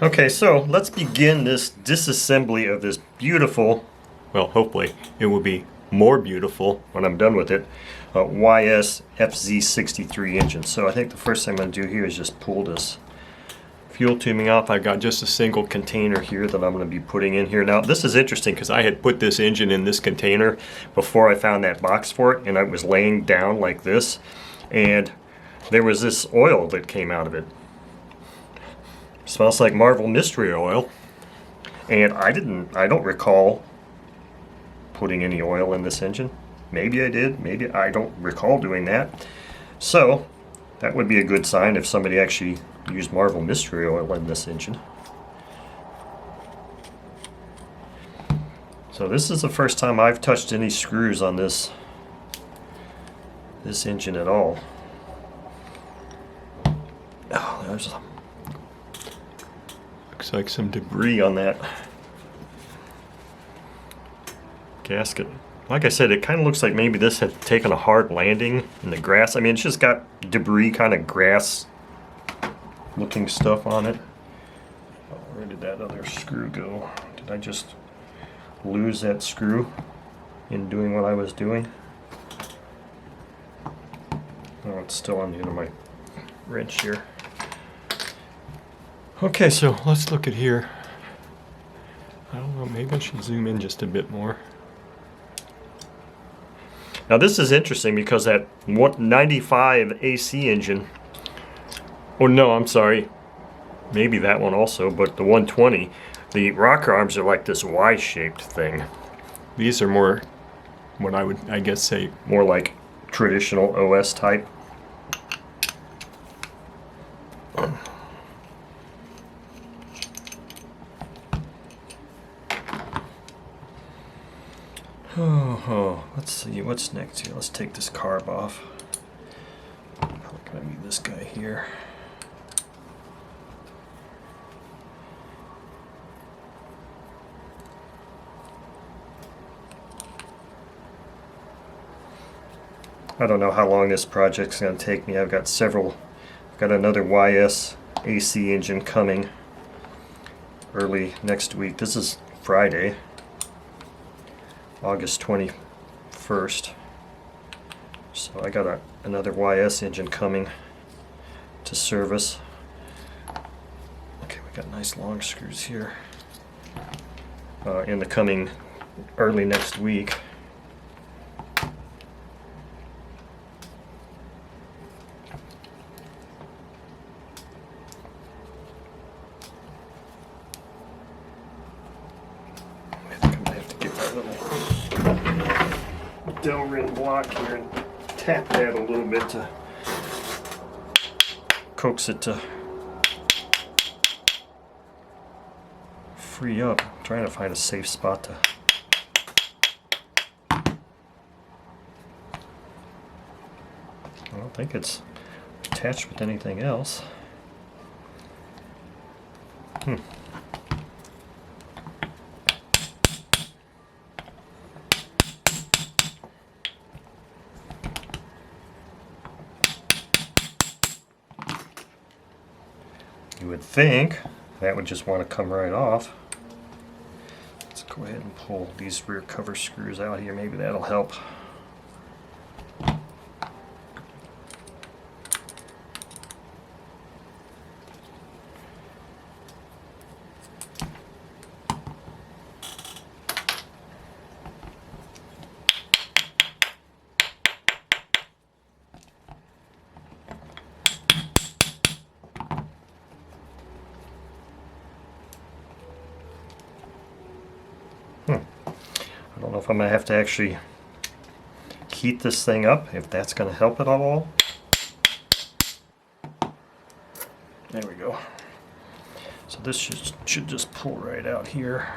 Okay, so let's begin this disassembly of this beautiful, well, hopefully it will be more beautiful when I'm done with it, YS FZ63 engine. So I think the first thing I'm going to do here is just pull this fuel tubing off. I've got just a single container here that I'm going to be putting in here. Now this is interesting because I had put this engine in this container before I found that box for it, and I was laying down like this, and there was this oil that came out of it. Smells like Marvel Mystery Oil, and I don't recall putting any oil in this engine. Maybe I did, maybe I don't recall doing that. So that would be a good sign if somebody actually used Marvel Mystery Oil in this engine. So this is the first time I've touched any screws on this engine at all. Oh, there's looks like some debris on that gasket. Like I said, it kind of looks like maybe this had taken a hard landing in the grass. I mean, it's just got debris, kind of grass looking stuff on it. Oh, where did that other screw go? Did I just lose that screw in doing what I was doing? Oh, it's still on the end of my wrench here. Okay, so let's look at here. I don't know, maybe I should zoom in just a bit more. Now this is interesting because that 95 AC engine, oh no, I'm sorry, maybe that one also, but the 120, the rocker arms are like this Y-shaped thing. These are more, what I would, I guess, say more like traditional OS type. Oh, let's see what's next here. Let's take this carb off. Probably gonna be this guy here. I don't know how long this project's gonna take me. I've got another YS AC engine coming early next week. This is Friday, August 21st. So I got another YS engine coming to service. Okay, we got nice long screws here in the coming early next week. Delrin block here and tap that a little bit to coax it to free up. I'm trying to find a safe spot to I don't think it's attached with anything else. You would think that would just want to come right off. Let's go ahead and pull these rear cover screws out here. Maybe that'll help. I don't know if I'm going to have to actually heat this thing up, if that's going to help it at all. There we go. So this should just pull right out here.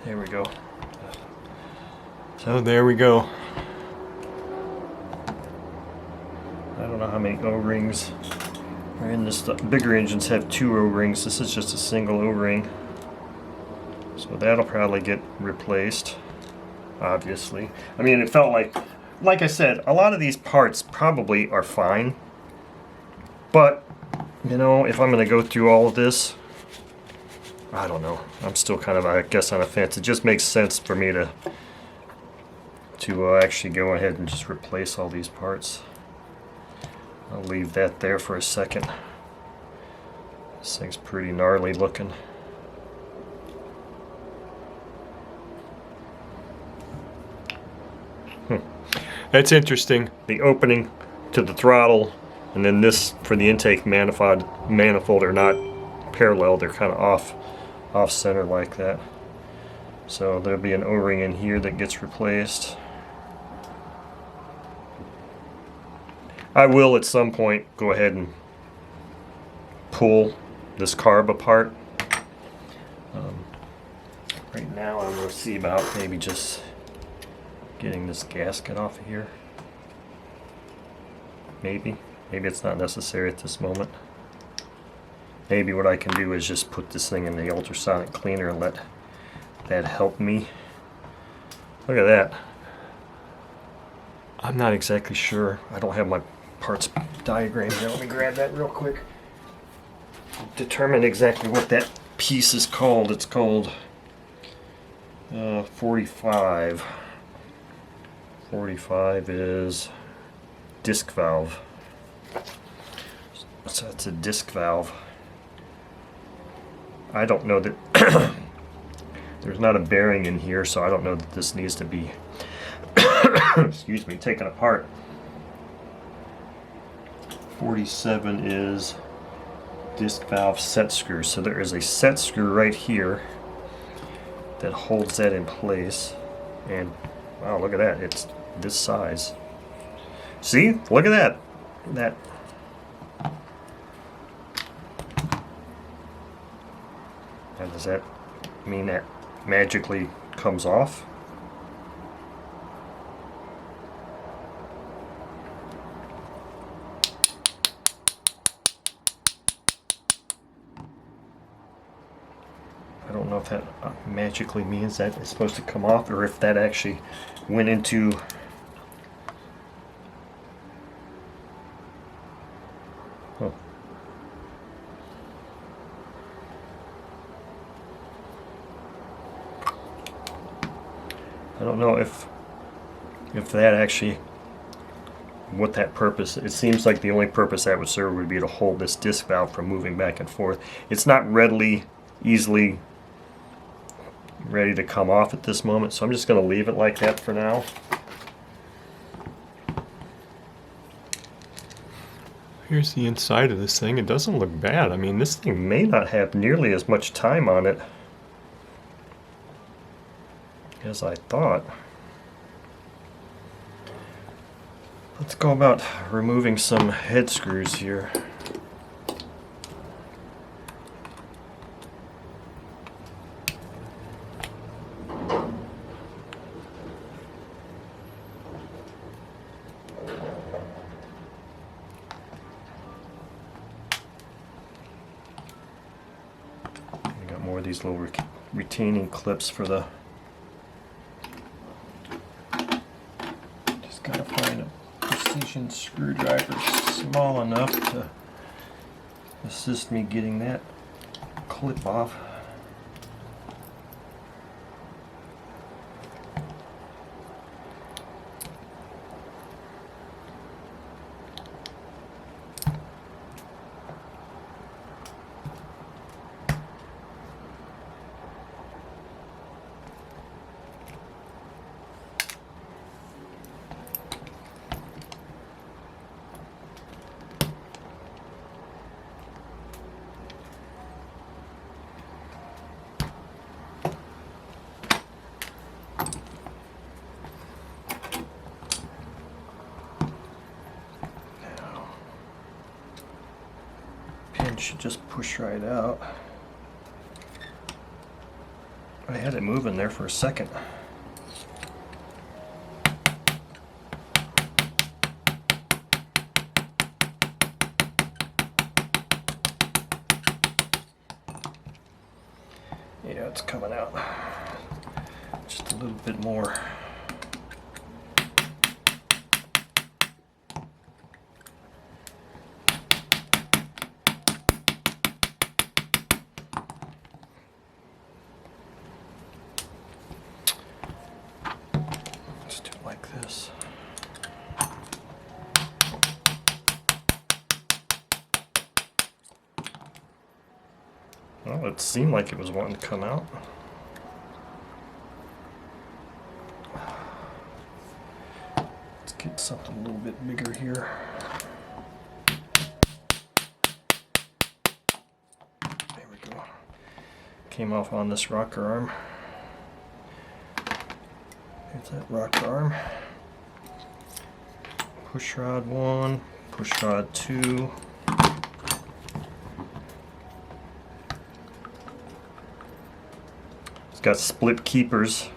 There we go. So there we go. I don't know how many O-rings are in this stuff. Bigger engines have 2 O-rings. This is just a single O-ring. So that'll probably get replaced, obviously. I mean, it felt like I said, a lot of these parts probably are fine. But, you know, if I'm going to go through all of this, I don't know. I'm still kind of, I guess, on a fence. It just makes sense for me to actually go ahead and just replace all these parts. I'll leave that there for a second. This thing's pretty gnarly looking. That's interesting. The opening to the throttle and then this for the intake manifold are not parallel. They're kind of off center like that. So there'll be an O-ring in here that gets replaced. I will at some point go ahead and pull this carb apart. Right now I'm going to see about maybe just getting this gasket off of here. Maybe it's not necessary at this moment. Maybe what I can do is just put this thing in the ultrasonic cleaner and let that help me. Look at that. I'm not exactly sure. I don't have my parts diagram here. Let me grab that real quick. Determine exactly what that piece is called. It's called 45. 45 is disc valve. So it's a disc valve. I don't know that there's not a bearing in here, so I don't know that this needs to be excuse me, taken apart. 47 is disc valve set screw. So there is a set screw right here that holds that in place. And wow, look at that. It's this size. See? Look at that. And does that mean that magically comes off? I don't know if that magically means that it's supposed to come off, or if that actually went into I don't know if that actually, what that purpose, it seems like the only purpose that would serve would be to hold this disc valve from moving back and forth. It's not easily ready to come off at this moment, so I'm just going to leave it like that for now. Here's the inside of this thing. It doesn't look bad. I mean, this thing may not have nearly as much time on it as I thought. Let's go about removing some head screws here. We got more of these little retaining clips for the. Just gotta find a precision screwdriver small enough to assist me getting that clip off. Should just push right out. I had it moving there for a second. Yeah, it's coming out. Just a little bit more. Well, it seemed like it was wanting to come out. Let's get something a little bit bigger here. There we go. Came off on this rocker arm. Here's that rocker arm. Push rod 1, push rod 2. It's got split keepers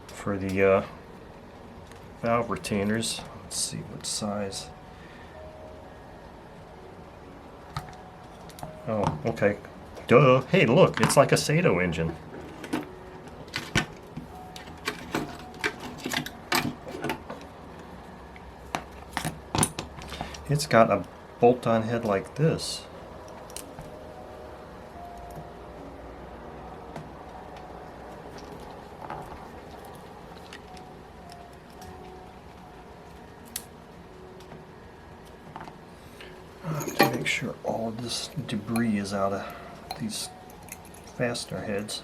for the valve retainers. Let's see what size. Oh, okay. Duh. Hey, look, it's like a Sato engine. It's got a bolt-on head like this. I have to make sure all of this debris is out of these fastener heads.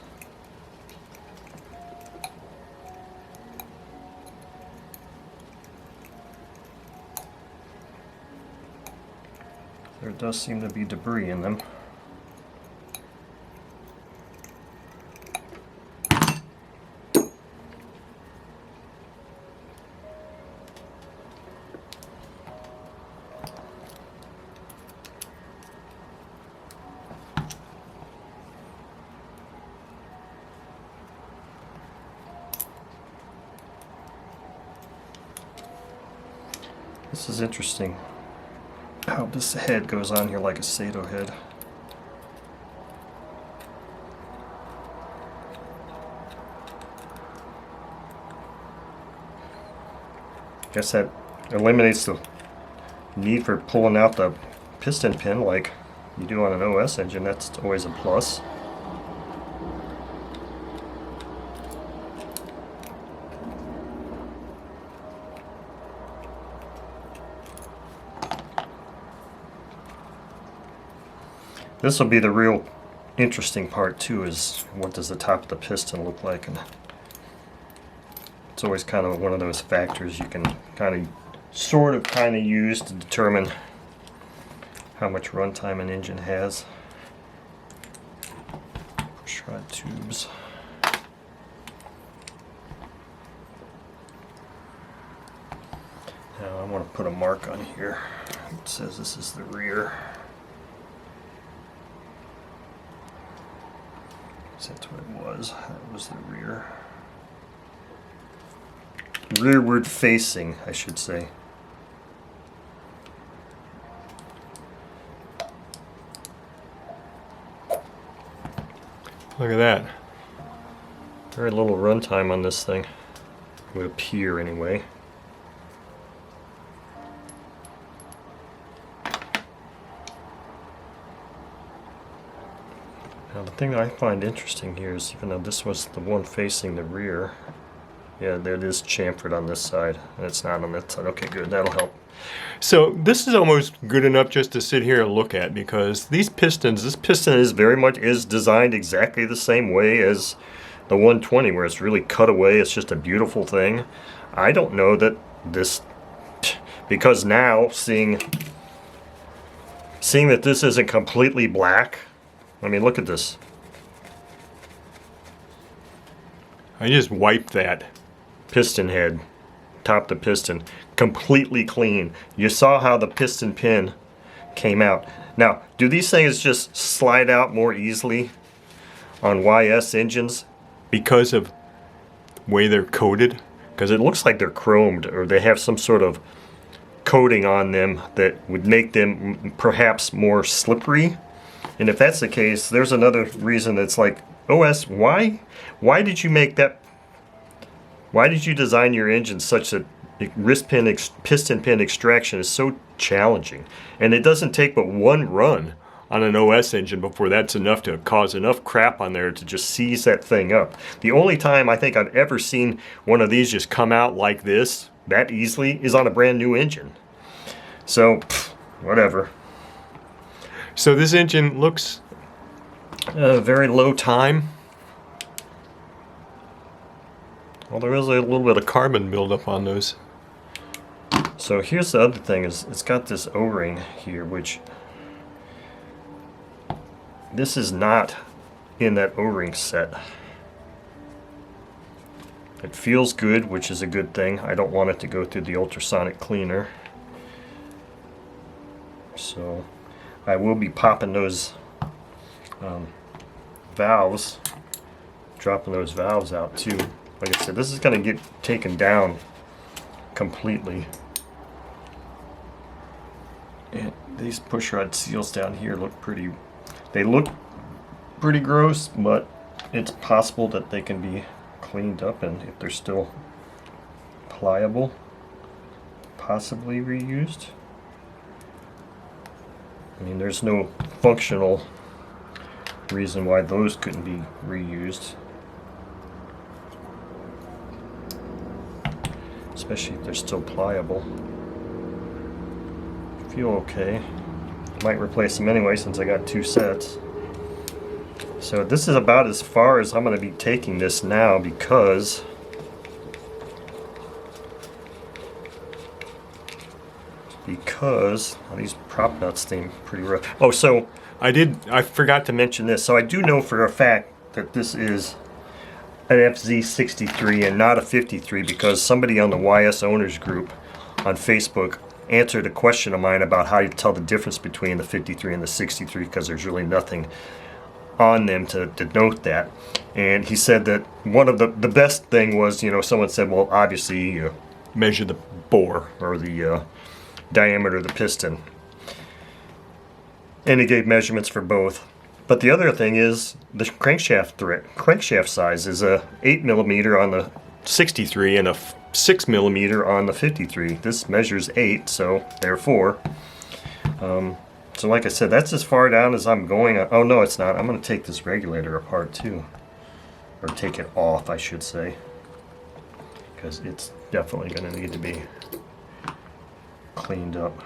There does seem to be debris in them. This is interesting. How this head goes on here like a Sato head. Guess that eliminates the need for pulling out the piston pin like you do on an OS engine. That's always a plus. This will be the real interesting part too, is what does the top of the piston look like, and it's always kind of one of those factors you can kind of use to determine how much runtime an engine has. Push rod tubes. Now I want to put a mark on here. It says this is the rear. That's what it was. That was the rear. Rearward facing, I should say. Look at that. Very little runtime on this thing. It would appear anyway. Now the thing that I find interesting here is, even though this was the one facing the rear, yeah, there it is chamfered on this side, and it's not on that side. Okay, good, that'll help. So this is almost good enough just to sit here and look at, because these pistons, this piston is very much designed exactly the same way as the 120, where it's really cut away. It's just a beautiful thing. I don't know that this, because now seeing that this isn't completely black. I mean, look at this. I just wiped that piston head, top the piston, completely clean. You saw how the piston pin came out. Now, do these things just slide out more easily on YS engines because of the way they're coated? Because it looks like they're chromed, or they have some sort of coating on them that would make them perhaps more slippery. And if that's the case, there's another reason that's like, OS, why did you make that? Why did you design your engine such that piston pin extraction is so challenging? And it doesn't take but one run on an OS engine before that's enough to cause enough crap on there to just seize that thing up. The only time I think I've ever seen one of these just come out like this, that easily, is on a brand new engine. So, whatever. So this engine looks Very low time. Well, there is a little bit of carbon buildup on those. So here's the other thing, is it's got this O-ring here, which this is not in that O-ring set. It feels good, which is a good thing. I don't want it to go through the ultrasonic cleaner. So I will be popping those valves, dropping those valves out too. Like I said, this is going to get taken down completely. And these push rod seals down here look pretty, they look pretty gross, but it's possible that they can be cleaned up, and if they're still pliable, possibly reused. I mean, there's no functional reason why those couldn't be reused, especially if they're still pliable. Feel okay. Might replace them anyway since I got 2 sets. So this is about as far as I'm going to be taking this now, because well, these prop nuts seem pretty rough. Oh, so I forgot to mention this. So I do know for a fact that this is an FZ63 and not a 53, because somebody on the YS owners group on Facebook answered a question of mine about how you tell the difference between the 53 and the 63, because there's really nothing on them to denote that. And he said that one of the best thing was, you know, someone said, well, obviously you measure the bore or the diameter of the piston, and he gave measurements for both. But the other thing is the crankshaft size is a 8mm on the 63 and a 6mm on the 53. This measures 8, so therefore so like I said, that's as far down as I'm going. Oh no, it's not. I'm going to take this regulator apart too, or take it off, I should say, because it's definitely going to need to be cleaned up.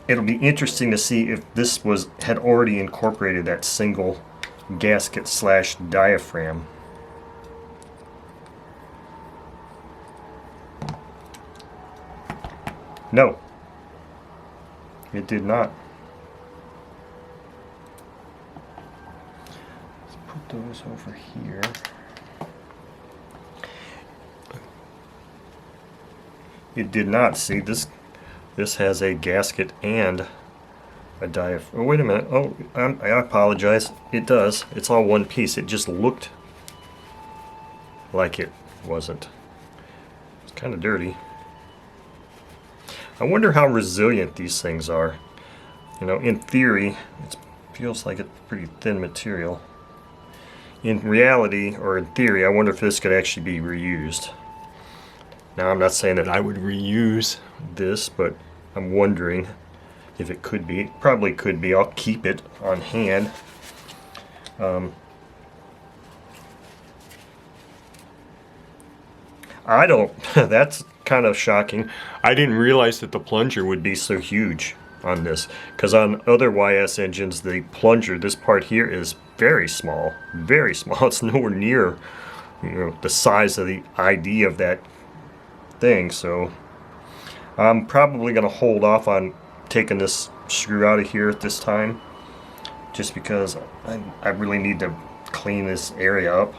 It'll be interesting to see if this had already incorporated that single gasket slash diaphragm. No, it did not. Let's put those over here. It did not. See, this has a gasket and a diaphragm. Oh, wait a minute. Oh, I apologize. It does. It's all one piece. It just looked like it wasn't. It's kind of dirty. I wonder how resilient these things are. You know, in theory, it feels like it's pretty thin material. In reality, or in theory, I wonder if this could actually be reused. Now, I'm not saying that I would reuse this, but I'm wondering if it could be. It probably could be. I'll keep it on hand. I don't. That's kind of shocking. I didn't realize that the plunger would be so huge on this, because on other YS engines, the plunger, this part here, is very small. Very small. It's nowhere near, you know, the size of the ID of that thing. So I'm probably going to hold off on taking this screw out of here at this time, just because I really need to clean this area up,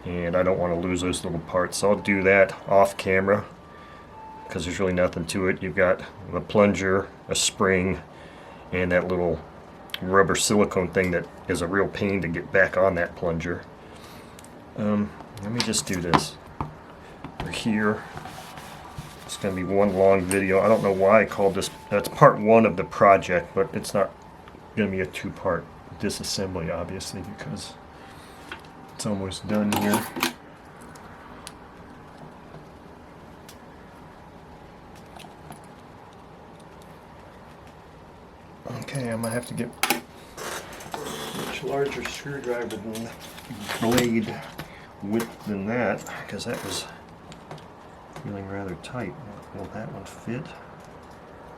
and I don't want to lose those little parts. So I'll do that off camera, because there's really nothing to it. You've got the plunger, a spring, and that little rubber silicone thing that is a real pain to get back on that plunger. Let me just do this. We're here. It's going to be one long video. I don't know why I called this, that's part 1 of the project, but it's not going to be a 2-part disassembly, obviously, because it's almost done here. Okay, I'm going to have to get a much larger screwdriver than blade width than that, because that was feeling rather tight. Will that one fit?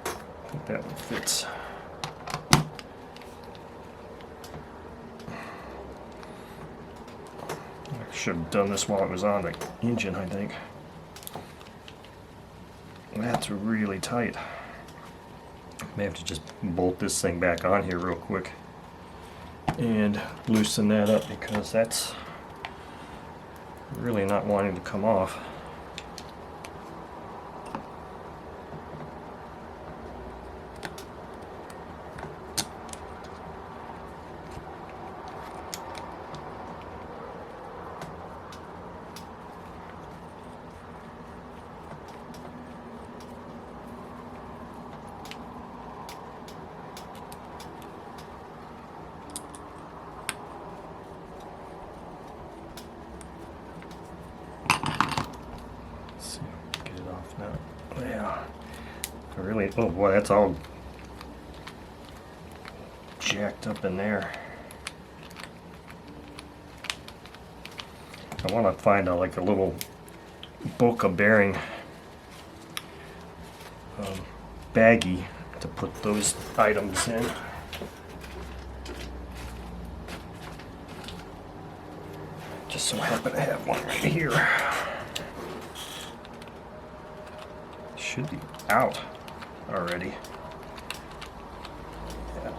I think that one fits. should have done this while it was on the engine, I think. That's really tight. May have to just bolt this thing back on here real quick and loosen that up, because that's really not wanting to come off. Yeah, really, oh boy, that's all jacked up in there. I want to find like a little Boca bearing baggie to put those items in. Just so happen to have one right here. Should be out already. Yeah.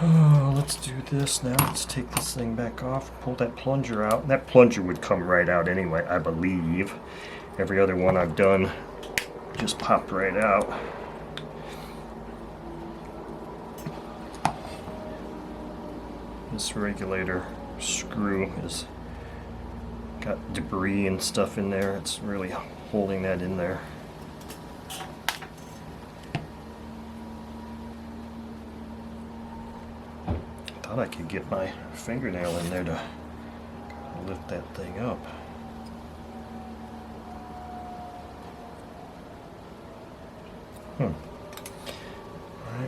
Oh, let's do this now. Let's take this thing back off, pull that plunger out. That plunger would come right out anyway, I believe. Every other one I've done just popped right out. This regulator screw has got debris and stuff in there. It's really holding that in there. Thought I could get my fingernail in there to lift that thing up. Alright,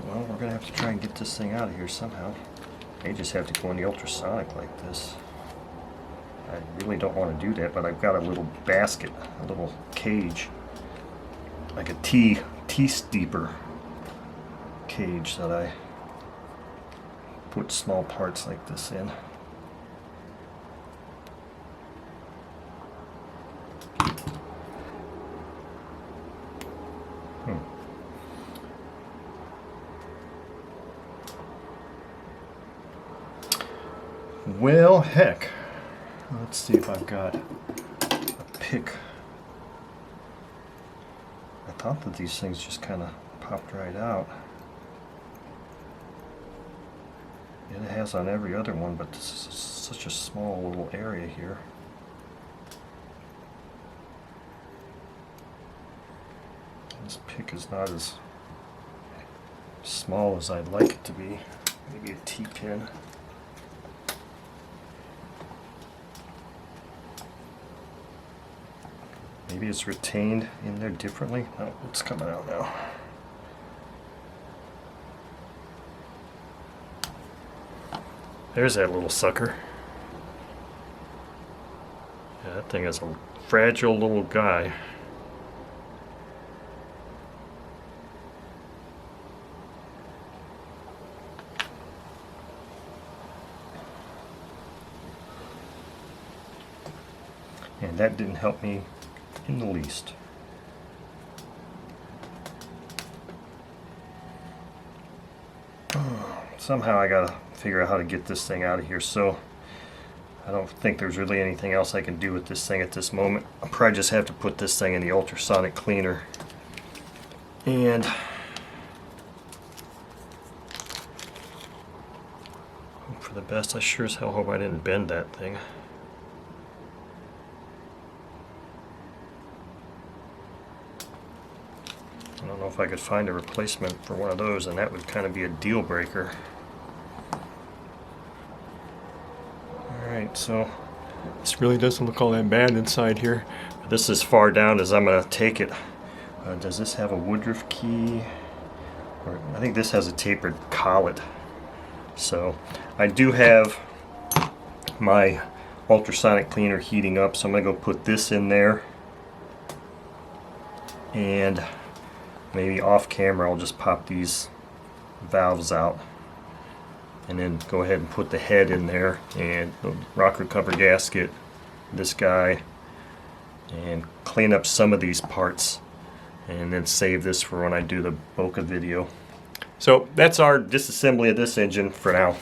well, we're going to have to try and get this thing out of here somehow. May just have to go in the ultrasonic like this. I really don't want to do that, but I've got a little basket, a little cage, like a tea steeper cage that I put small parts like this in. Well, heck. Let's see if I've got a pick. I thought that these things just kind of popped right out. It has on every other one, but this is such a small little area here. This pick is not as small as I'd like it to be. Maybe a T-pin. Maybe it's retained in there differently. Oh, it's coming out now. There's that little sucker. Yeah, that thing is a fragile little guy. And that didn't help me in the least. Somehow I gotta figure out how to get this thing out of here, so I don't think there's really anything else I can do with this thing at this moment. I'll probably just have to put this thing in the ultrasonic cleaner and hope for the best. I sure as hell hope I didn't bend that thing. I don't know if I could find a replacement for one of those, and that would kind of be a deal breaker. Alright, so this really doesn't look all that bad inside here. But this is as far down as I'm going to take it. Does this have a Woodruff key? Or, I think this has a tapered collet. So I do have my ultrasonic cleaner heating up, so I'm going to go put this in there, and maybe off camera I'll just pop these valves out and then go ahead and put the head in there and the rocker cover gasket, this guy, and clean up some of these parts and then save this for when I do the Boca video. So that's our disassembly of this engine for now.